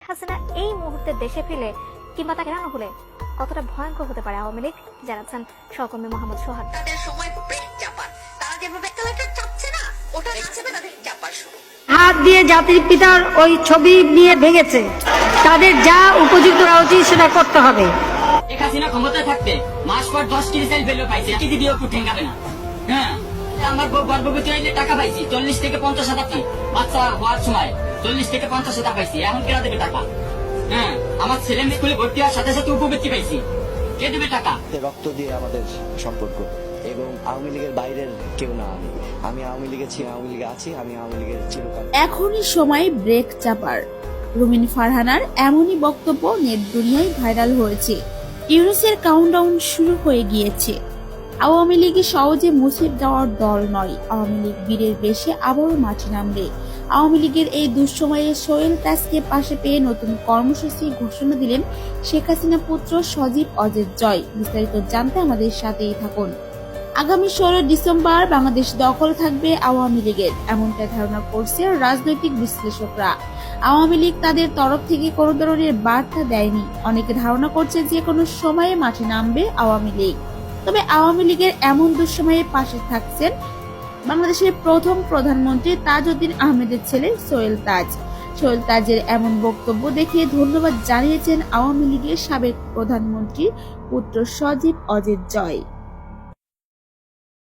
হাসিনা এই মুহূর্তে দেশে ফিরে কিংবা তাকে না হলে কতটা ভয়ঙ্কর হতে পারে আওয়ামী লীগ, জানাচ্ছেন সহকর্মী মোহাম্মদ সোহাগ। তাদের সময় ব্রেক চাপার, তারা যেভাবে একটা চাপছে না, ওটা চাপবে তাদের চাপার শুরু। হাত দিয়ে জাতির পিতার ওই ছবি নিয়ে ভেঙেছে, তাদের যা উপযুক্ত করা উচিত সেটা করতে হবে। শেখ হাসিনা ক্ষমতায় থাকতে মাস পর 10 কেজি চাল বেলো পাইছে, কেজি দিয়েও একটু ঠেঙ্গাবে না। হ্যাঁ, আমার গর্ভবতী হইলে টাকা পাইছি 40 থেকে 50,000 বাচ্চা হওয়ার সময় 40 থেকে 50,000 পাইছি, এখন কেনা দেবে টাকা? হ্যাঁ, আমার ছেলে স্কুলে ভর্তি হওয়ার সাথে সাথে উপবৃত্তি পাইছি, কে দেবে টাকা? রক্ত দিয়ে আমাদের সম্পর্ক, এবং আওয়ামী লীগের বাইরের কেউ না। আমি আওয়ামী লীগে ছিলাম, আওয়ামী লীগে আছি, আমি আওয়ামী লীগের চিরকাল। এখনই সময় ব্রেক চাপার। রুমিন ফারহানার এমনই বক্তব্য নেট দুনিয়ায় ভাইরাল হয়েছে। ইউনুসের কাউন্টডাউন শুরু হয়ে গিয়েছে। আওয়ামী লীগ সহজে মুছে যাওয়ার দল নয়। আওয়ামী লীগ বীরের বেশে আবারও মাঠে নামবে। আওয়ামী লীগের এই দুঃসময়ে সোহেল তাজকে পাশে পেয়ে নতুন কর্মসূচি ঘোষণা দিলেন শেখ হাসিনা পুত্র সজীব অজের জয়। বিস্তারিত জানতে আমাদের সাথেই থাকুন। আগামী 16 ডিসেম্বর বাংলাদেশ দখল থাকবে আওয়ামী লীগের, এমনটা ধারণা করছে রাজনৈতিক বিশ্লেষকরা। আওয়ামী লীগ তাদের তরফ থেকে কোনো ধরনের বার্তা দেয়নি। অনেকে ধারণা করছে যে কোনো সময়ে মাঠে নামবে আওয়ামী লীগ। তবে আওয়ামী লীগের এমন দুঃসময়ে পাশে থাকছেন বাংলাদেশের প্রথম প্রধানমন্ত্রী তাজউদ্দিন আহমেদের ছেলে সোহেল তাজ। সোহেল তাজের এমন বক্তব্য দেখে ধন্যবাদ জানিয়েছেন আওয়ামী লীগের সাবেক প্রধানমন্ত্রী পুত্র সজীব অজের জয়।